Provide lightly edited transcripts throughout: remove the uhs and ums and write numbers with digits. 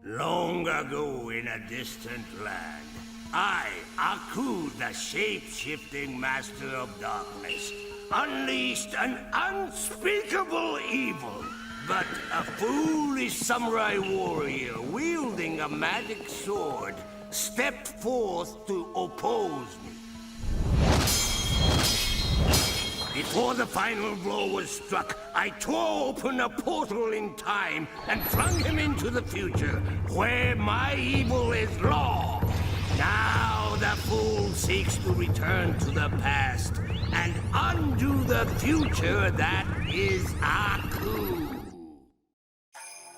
Long ago in a distant land, I, Aku, the shape-shifting master of darkness, unleashed an unspeakable evil. But a foolish samurai warrior wielding a magic sword stepped forth to oppose me. Before the final blow was struck, I tore open a portal in time and flung him into the future, where my evil is law. Now the fool seeks to return to the past and undo the future that is Aku.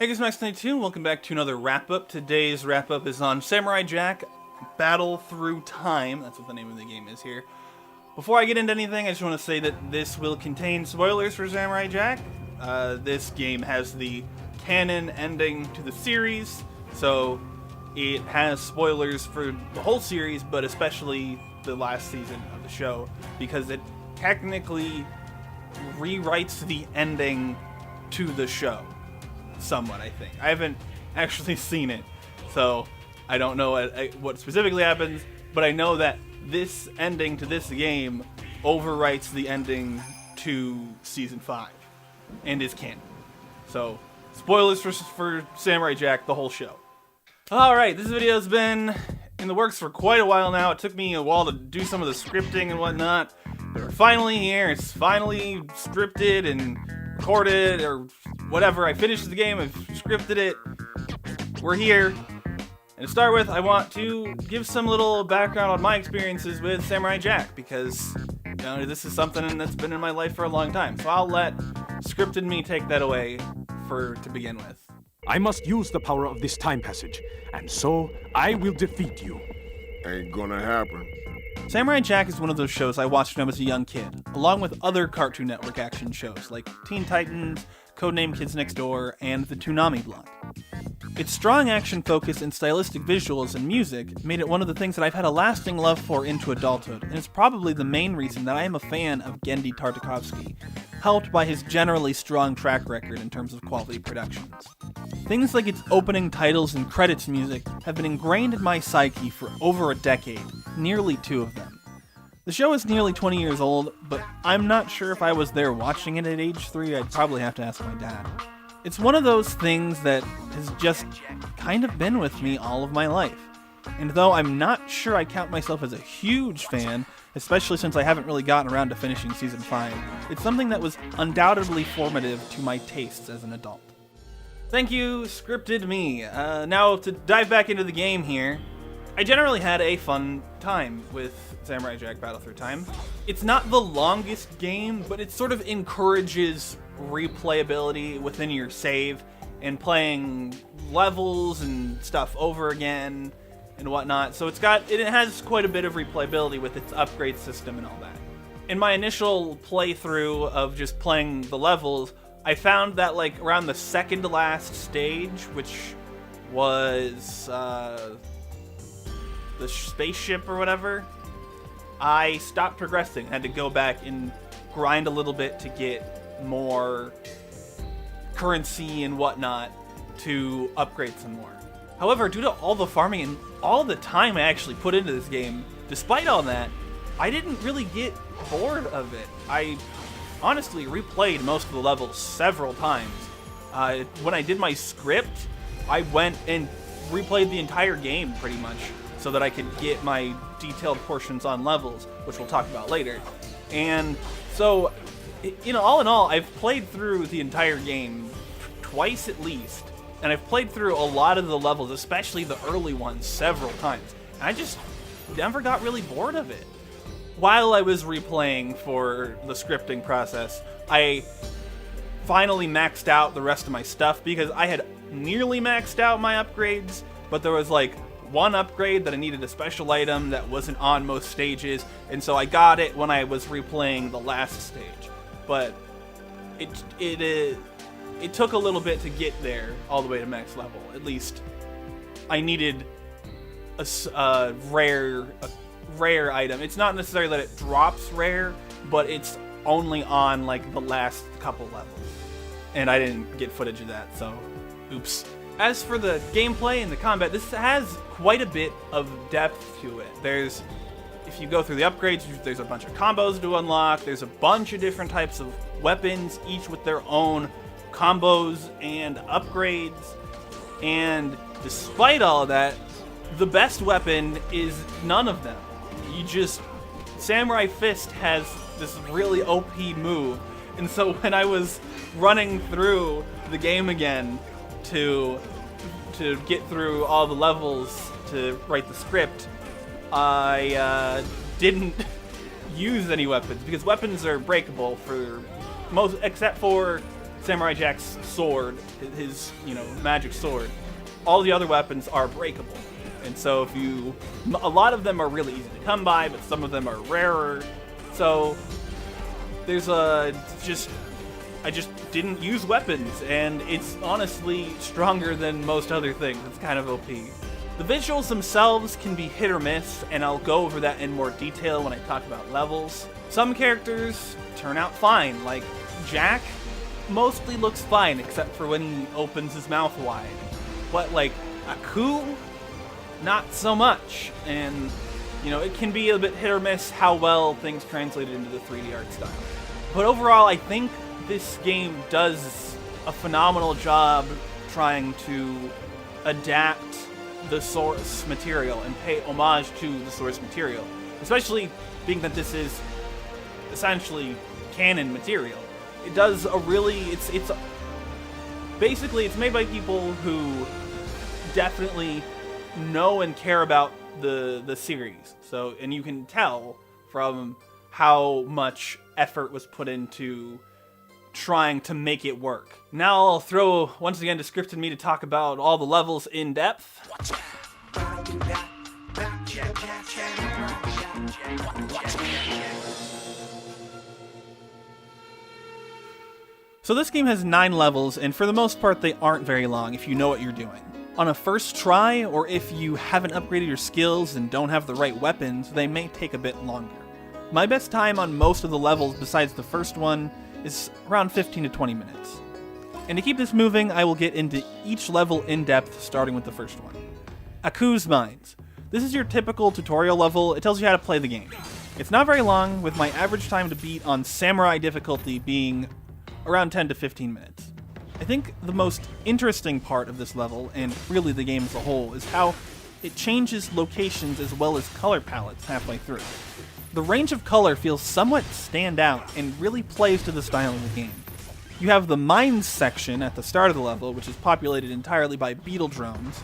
Hey guys, Max92, welcome back to another wrap-up. Today's wrap-up is on Samurai Jack Battle Through Time. That's what the name of the game is here. Before I get into anything, I just want to say that this will contain spoilers for Samurai Jack. This game has the canon ending to the series, so it has spoilers for the whole series, but especially the last season of the show, because it technically rewrites the ending to the show. Somewhat, I think. I haven't actually seen it, so I don't know what specifically happens, but I know that this ending to this game overwrites the ending to Season 5 and is canon. So, spoilers for Samurai Jack, the whole show. Alright, this video's been in the works for quite a while now. It took me a while to do some of the scripting and whatnot, but we're finally here. It's finally scripted and recorded, or whatever. I finished the game, I've scripted it. We're here. And to start with, I want to give some little background on my experiences with Samurai Jack, because, you know, this is something that's been in my life for a long time. So I'll let scripted me take that away to begin with. I must use the power of this time passage, and so I will defeat you. Ain't gonna happen. Samurai Jack is one of those shows I watched when I was a young kid, along with other Cartoon Network action shows like Teen Titans, Codename Kids Next Door, and the Toonami Block. Its strong action focus and stylistic visuals and music made it one of the things that I've had a lasting love for into adulthood, and it's probably the main reason that I am a fan of Genndy Tartakovsky, helped by his generally strong track record in terms of quality productions. Things like its opening titles and credits music have been ingrained in my psyche for over a decade, nearly 2 of them. The show is nearly 20 years old, but I'm not sure if I was there watching it at age 3, I'd probably have to ask my dad. It's one of those things that has just kind of been with me all of my life. And though I'm not sure I count myself as a huge fan, especially since I haven't really gotten around to finishing Season 5, it's something that was undoubtedly formative to my tastes as an adult. Thank you, scripted me. Now, to dive back into the game here, I generally had a fun time with Samurai Jack Battle Through Time. It's not the longest game, but it sort of encourages replayability within your save and playing levels and stuff over again and whatnot. So it has quite a bit of replayability with its upgrade system and all that. In my initial playthrough of just playing the levels, I found that like around the second to last stage, which was the spaceship or whatever, I stopped progressing. Had to go back and grind a little bit to get more currency and whatnot to upgrade some more. However, due to all the farming and all the time I actually put into this game, despite all that, I didn't really get bored of it. I honestly replayed most of the levels several times. When I did my script, I went and replayed the entire game pretty much so that I could get my detailed portions on levels, which we'll talk about later. And so, you know, all in all, I've played through the entire game twice at least, and I've played through a lot of the levels, especially the early ones, several times. And I just never got really bored of it. While I was replaying for the scripting process, I finally maxed out the rest of my stuff because I had nearly maxed out my upgrades, but there was like one upgrade that I needed a special item that wasn't on most stages, and so I got it when I was replaying the last stage. But it took a little bit to get there all the way to max level. At least I needed a rare item. It's not necessarily that it drops rare, but it's only on like the last couple levels, and I didn't get footage of that, so oops. As for the gameplay and the combat, this has quite a bit of depth to it. If you go through the upgrades, there's a bunch of combos to unlock, there's a bunch of different types of weapons, each with their own combos and upgrades, and despite all of that, the best weapon is none of them. Samurai Fist has this really OP move, and so when I was running through the game again to get through all the levels to write the script, I didn't use any weapons, because weapons are breakable for most, except for Samurai Jack's sword, his magic sword. All the other weapons are breakable, and so a lot of them are really easy to come by, but some of them are rarer. So I just didn't use weapons, and it's honestly stronger than most other things. It's kind of OP. The visuals themselves can be hit or miss, and I'll go over that in more detail when I talk about levels. Some characters turn out fine, like Jack mostly looks fine except for when he opens his mouth wide. But like Aku, not so much. And it can be a bit hit or miss how well things translated into the 3D art style. But overall, I think this game does a phenomenal job trying to adapt the source material and pay homage to the source material, especially being that this is essentially canon material. It does a really, it's basically, it's made by people who definitely know and care about the series. So, and you can tell from how much effort was put into trying to make it work. Now I'll throw once again to Script and me to talk about all the levels in depth. So this game has 9 levels, and for the most part they aren't very long if you know what you're doing. On a first try, or if you haven't upgraded your skills and don't have the right weapons, they may take a bit longer. My best time on most of the levels besides the first one is around 15 to 20 minutes. And to keep this moving, I will get into each level in depth, starting with the first one. Aku's Mines. This is your typical tutorial level. It tells you how to play the game. It's not very long, with my average time to beat on Samurai difficulty being around 10 to 15 minutes. I think the most interesting part of this level, and really the game as a whole, is how it changes locations as well as color palettes halfway through. The range of color feels somewhat stand out and really plays to the style of the game. You have the mines section at the start of the level, which is populated entirely by beetle drones,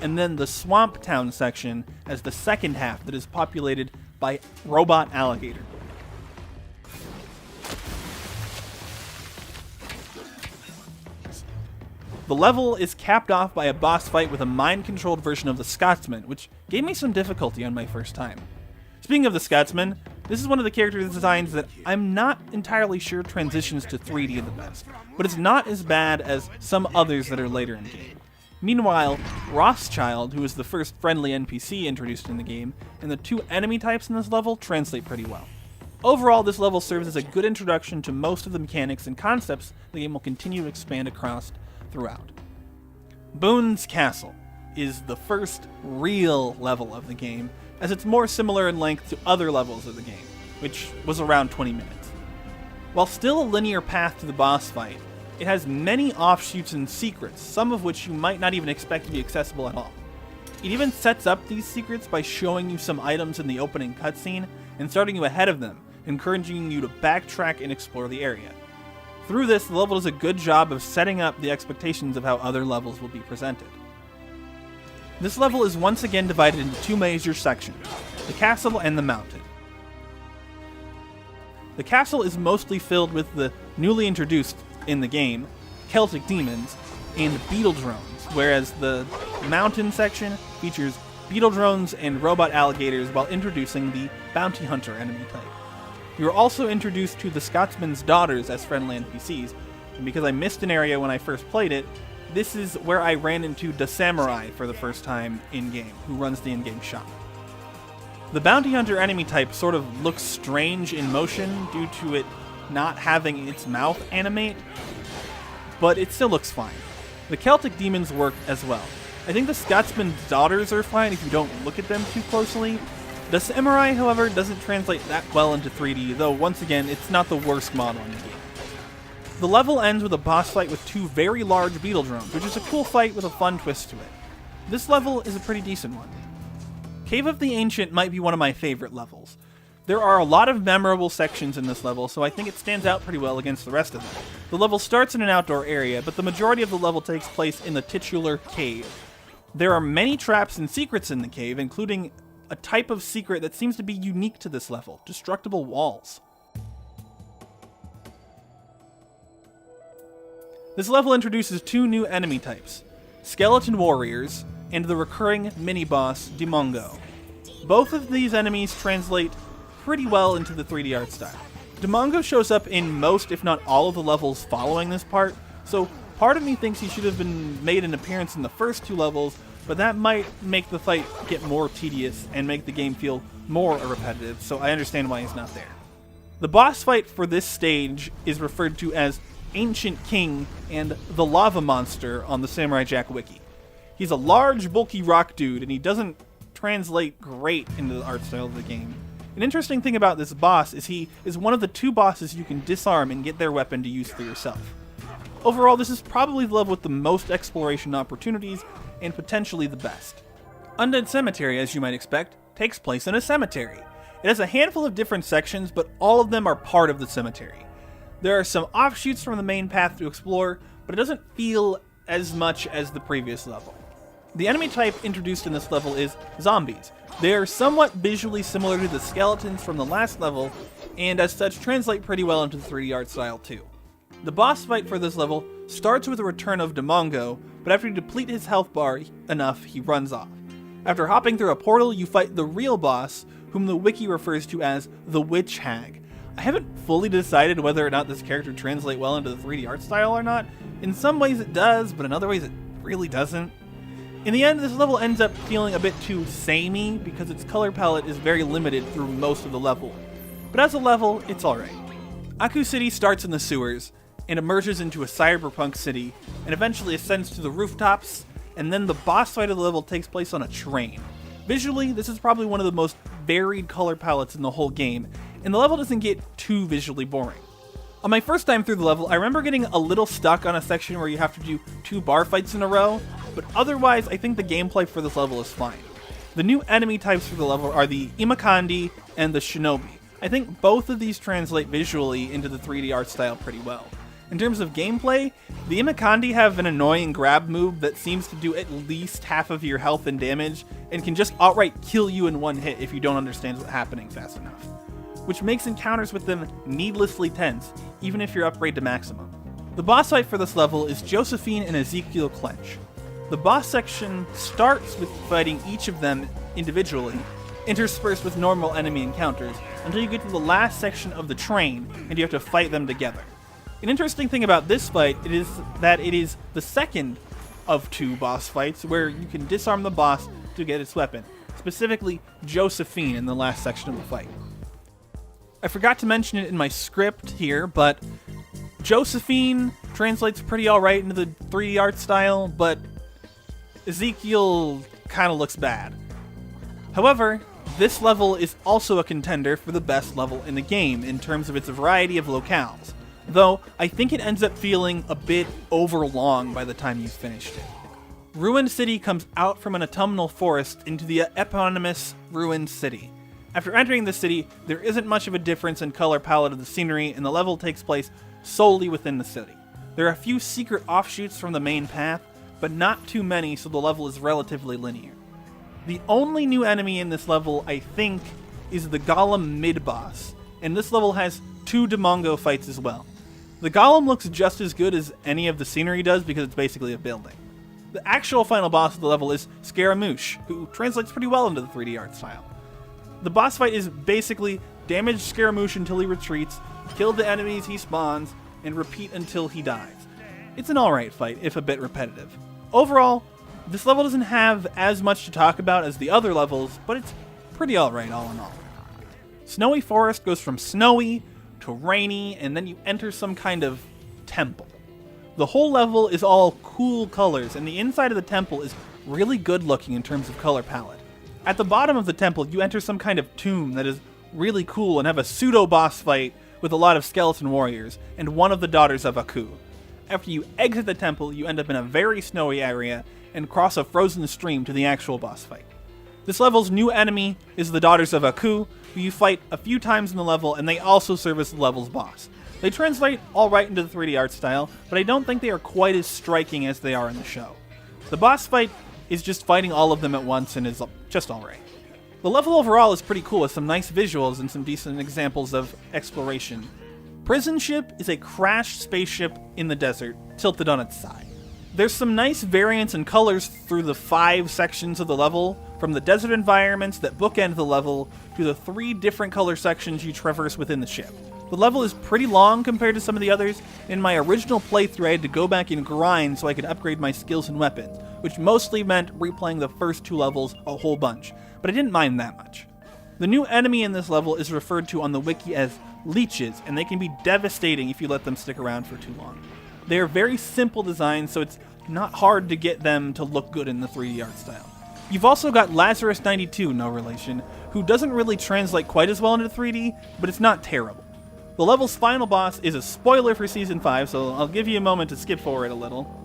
and then the swamp town section as the second half that is populated by robot alligator. The level is capped off by a boss fight with a mind-controlled version of the Scotsman, which gave me some difficulty on my first time. Speaking of the Scotsman, this is one of the character designs that I'm not entirely sure transitions to 3D the best, but it's not as bad as some others that are later in the game. Meanwhile, Rothschild, who is the first friendly NPC introduced in the game, and the 2 enemy types in this level translate pretty well. Overall, this level serves as a good introduction to most of the mechanics and concepts the game will continue to expand across throughout. Boones Castle is the first real level of the game, as it's more similar in length to other levels of the game, which was around 20 minutes. While still a linear path to the boss fight, it has many offshoots and secrets, some of which you might not even expect to be accessible at all. It even sets up these secrets by showing you some items in the opening cutscene and starting you ahead of them, encouraging you to backtrack and explore the area. Through this, the level does a good job of setting up the expectations of how other levels will be presented. This level is once again divided into 2 major sections, the castle and the mountain. The castle is mostly filled with the newly introduced in the game, Celtic demons, and beetle drones, whereas the mountain section features beetle drones and robot alligators while introducing the bounty hunter enemy type. You are also introduced to the Scotsman's daughters as friendly NPCs, and because I missed an area when I first played it, this is where I ran into the Samurai for the first time in-game, who runs the in-game shop. The bounty hunter enemy type sort of looks strange in motion due to it not having its mouth animate, but it still looks fine. The Celtic demons work as well. I think the Scotsman's daughters are fine if you don't look at them too closely. The Samurai, however, doesn't translate that well into 3D, though once again, it's not the worst model in the game. The level ends with a boss fight with 2 very large beetle drones, which is a cool fight with a fun twist to it. This level is a pretty decent one. Cave of the Ancient might be one of my favorite levels. There are a lot of memorable sections in this level, so I think it stands out pretty well against the rest of them. The level starts in an outdoor area, but the majority of the level takes place in the titular cave. There are many traps and secrets in the cave, including a type of secret that seems to be unique to this level, destructible walls. This level introduces 2 new enemy types, skeleton warriors and the recurring mini-boss Demongo. Both of these enemies translate pretty well into the 3D art style. Demongo shows up in most, if not all, of the levels following this part, so part of me thinks he should have made an appearance in the first 2 levels, but that might make the fight get more tedious and make the game feel more repetitive, so I understand why he's not there. The boss fight for this stage is referred to as Ancient King and the Lava Monster on the Samurai Jack wiki. He's a large, bulky rock dude, and he doesn't translate great into the art style of the game. An interesting thing about this boss is he is one of the 2 bosses you can disarm and get their weapon to use for yourself. Overall, this is probably the level with the most exploration opportunities, and potentially the best. Undead Cemetery, as you might expect, takes place in a cemetery. It has a handful of different sections, but all of them are part of the cemetery. There are some offshoots from the main path to explore, but it doesn't feel as much as the previous level. The enemy type introduced in this level is zombies. They are somewhat visually similar to the skeletons from the last level, and as such translate pretty well into the 3D art style too. The boss fight for this level starts with a return of Demongo, but after you deplete his health bar enough, he runs off. After hopping through a portal, you fight the real boss, whom the wiki refers to as the Witch Hag. I haven't fully decided whether or not this character translates well into the 3D art style or not. In some ways it does, but in other ways it really doesn't. In the end, this level ends up feeling a bit too samey because its color palette is very limited through most of the level. But as a level, it's alright. Aku City starts in the sewers, and emerges into a cyberpunk city, and eventually ascends to the rooftops, and then the boss fight of the level takes place on a train. Visually, this is probably one of the most varied color palettes in the whole game, and the level doesn't get too visually boring. On my first time through the level, I remember getting a little stuck on a section where you have to do 2 bar fights in a row, but otherwise I think the gameplay for this level is fine. The new enemy types for the level are the Imakandi and the Shinobi. I think both of these translate visually into the 3D art style pretty well. In terms of gameplay, the Imakandi have an annoying grab move that seems to do at least half of your health and damage, and can just outright kill you in one hit if you don't understand what's happening fast enough, which makes encounters with them needlessly tense, even if you're upgrade to maximum. The boss fight for this level is Josephine and Ezekiel Clench. The boss section starts with fighting each of them individually, interspersed with normal enemy encounters, until you get to the last section of the train, and you have to fight them together. An interesting thing about this fight is that it is the second of 2 boss fights where you can disarm the boss to get its weapon, specifically Josephine in the last section of the fight. I forgot to mention it in my script here, but Josephine translates pretty alright into the 3D art style, but Ezekiel kind of looks bad. However, this level is also a contender for the best level in the game in terms of its variety of locales, though I think it ends up feeling a bit overlong by the time you've finished it. Ruined City comes out from an autumnal forest into the eponymous Ruined City. After entering the city, there isn't much of a difference in color palette of the scenery, and the level takes place solely within the city. There are a few secret offshoots from the main path, but not too many, so the level is relatively linear. The only new enemy in this level, I think, is the Golem mid-boss, and this level has 2 Demongo fights as well. The Golem looks just as good as any of the scenery does because it's basically a building. The actual final boss of the level is Scaramouche, who translates pretty well into the 3D art style. The boss fight is basically damage Scaramouche until he retreats, kill the enemies he spawns, and repeat until he dies. It's an alright fight, if a bit repetitive. Overall, this level doesn't have as much to talk about as the other levels, but it's pretty alright all in all. Snowy Forest goes from snowy to rainy, and then you enter some kind of temple. The whole level is all cool colors, and the inside of the temple is really good looking in terms of color palette. At the bottom of the temple, you enter some kind of tomb that is really cool and have a pseudo-boss fight with a lot of skeleton warriors and one of the daughters of Aku. After you exit the temple, you end up in a very snowy area and cross a frozen stream to the actual boss fight. This level's new enemy is the daughters of Aku, who you fight a few times in the level, and they also serve as the level's boss. They translate alright into the 3D art style, but I don't think they are quite as striking as they are in the show. The boss fight is just fighting all of them at once and is just alright. The level overall is pretty cool with some nice visuals and some decent examples of exploration. Prison Ship is a crashed spaceship in the desert, tilted on its side. There's some nice variance in colors through the 5 sections of the level, from the desert environments that bookend the level to the 3 different color sections you traverse within the ship. The level is pretty long compared to some of the others. In my original playthrough, I had to go back and grind so I could upgrade my skills and weapons, which mostly meant replaying the first 2 levels a whole bunch, but I didn't mind that much. The new enemy in this level is referred to on the wiki as leeches, and they can be devastating if you let them stick around for too long. They are very simple designs, so it's not hard to get them to look good in the 3D art style. You've also got Lazarus92, no relation, who doesn't really translate quite as well into 3D, but it's not terrible. The level's final boss is a spoiler for Season 5, so I'll give you a moment to skip forward a little.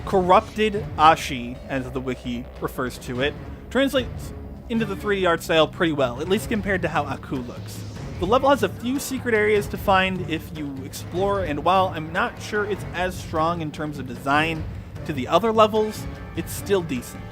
Corrupted Ashi, as the wiki refers to it, translates into the 3D art style pretty well, at least compared to how Aku looks. The level has a few secret areas to find if you explore, and while I'm not sure it's as strong in terms of design to the other levels, it's still decent.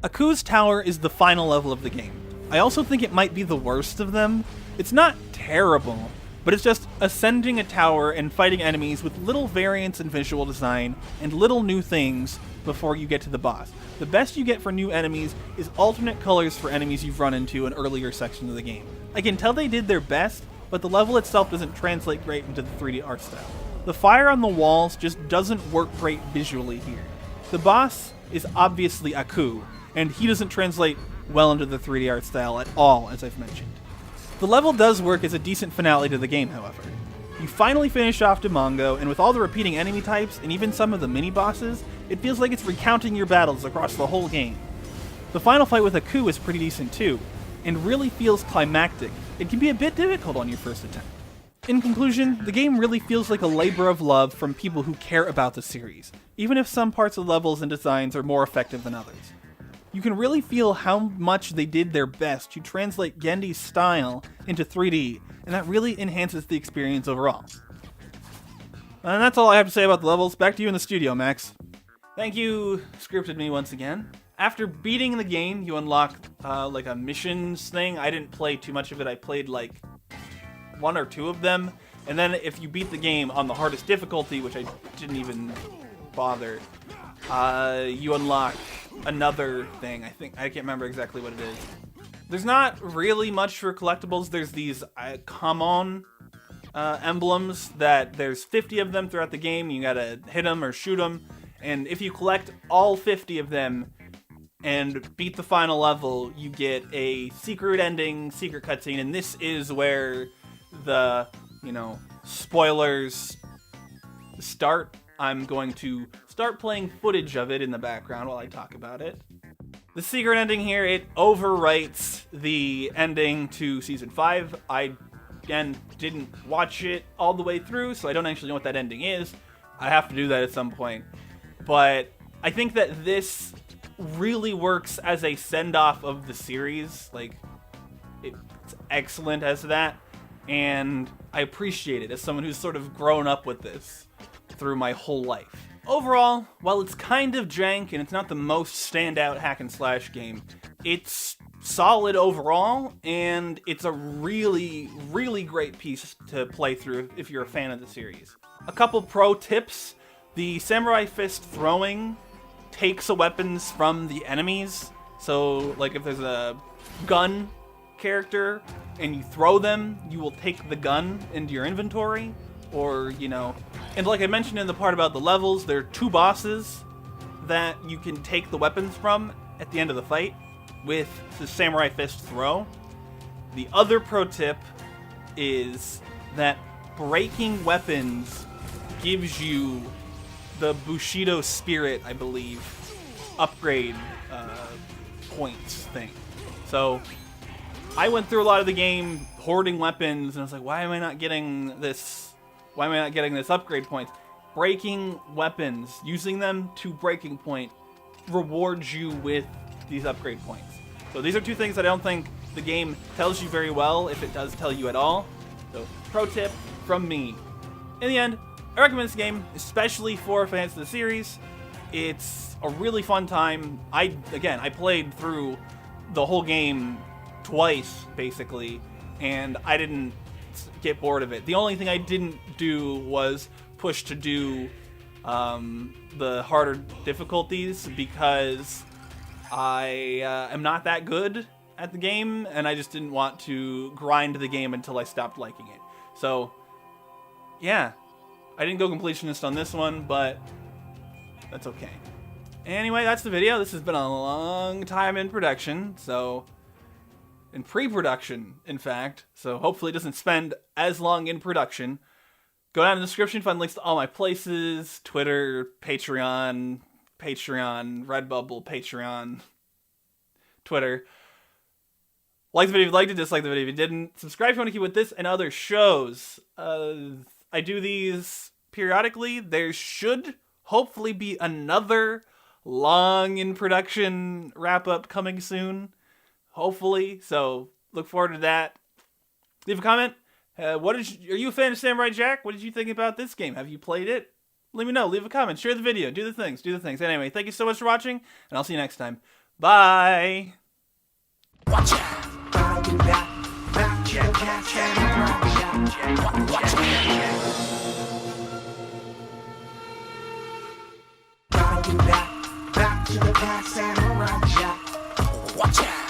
Aku's Tower is the final level of the game. I also think it might be the worst of them. It's not terrible, but it's just ascending a tower and fighting enemies with little variance in visual design and little new things before you get to the boss. The best you get for new enemies is alternate colors for enemies you've run into in earlier sections of the game. I can tell they did their best, but the level itself doesn't translate great into the 3D art style. The fire on the walls just doesn't work great visually here. The boss is obviously Aku, and he doesn't translate well into the 3D art style at all, as I've mentioned. The level does work as a decent finale to the game, however. You finally finish off Demongo, and with all the repeating enemy types, and even some of the mini-bosses, it feels like it's recounting your battles across the whole game. The final fight with Aku is pretty decent too, and really feels climactic. It can be a bit difficult on your first attempt. In conclusion, the game really feels like a labor of love from people who care about the series, even if some parts of the levels and designs are more effective than others. You can really feel how much they did their best to translate Genndy's style into 3D, and that really enhances the experience overall. And that's all I have to say about the levels. Back to you in the studio, Max. Thank you, Scripted Me, once again. After beating the game, you unlock like a missions thing. I didn't play too much of it. I played like 1 or 2 of them. And then if you beat the game on the hardest difficulty, which I didn't even bother, you unlock another thing. I can't remember exactly what it is. There's not really much for collectibles. There's these common emblems that there's 50 of them throughout the game. You gotta hit them or shoot them. And if you collect all 50 of them and beat the final level, you get a secret ending, secret cutscene. And this is where the, spoilers start. I'm going to start playing footage of it in the background while I talk about it. The secret ending here, it overwrites the ending to Season 5. I, again, didn't watch it all the way through, so I don't actually know what that ending is. I have to do that at some point. But I think that this really works as a send-off of the series. Like, it's excellent as that, and I appreciate it as someone who's sort of grown up with this through my whole life. Overall, while it's kind of jank and it's not the most standout hack and slash game, it's solid overall, and it's a really, really great piece to play through if you're a fan of the series. A couple pro tips: the samurai fist throwing takes the weapons from the enemies. So, like, if there's a gun character and you throw them, you will take the gun into your inventory. Or, and like I mentioned in the part about the levels, there are 2 bosses that you can take the weapons from at the end of the fight with the samurai fist throw. The other pro tip is that breaking weapons gives you the Bushido Spirit, I believe, upgrade points thing. So I went through a lot of the game hoarding weapons, and I was like, why am I not getting this? Why am I not getting this upgrade points? Breaking weapons, using them to breaking point, rewards you with these upgrade points. So these are two things that I don't think the game tells you very well, if it does tell you at all. So pro tip from me. In the end, I recommend this game, especially for fans of the series. It's a really fun time. I played through the whole game twice, basically, and I didn't get bored of it. The only thing I didn't do was push to do the harder difficulties, because I am not that good at the game, and I just didn't want to grind the game until I stopped liking it. So, yeah. I didn't go completionist on this one, but that's okay. Anyway, that's the video. This has been a long time in production, so... in pre-production, in fact, so hopefully it doesn't spend as long in production. Go down in the description, find links to all my places, Twitter, Patreon, Redbubble, Patreon, Twitter. Like the video if you liked it, dislike the video if you didn't. Subscribe if you want to keep with this and other shows. I do these periodically. There should hopefully be another long in production wrap-up coming soon. Hopefully, so look forward to that. Leave a comment. Are you a fan of Samurai Jack? What did you think about this game? Have you played it? Let me know. Leave a comment. Share the video. Do the things. Anyway, thank you so much for watching, and I'll see you next time. Bye. Watch out. Back to the past, Samurai Jack. Watch out.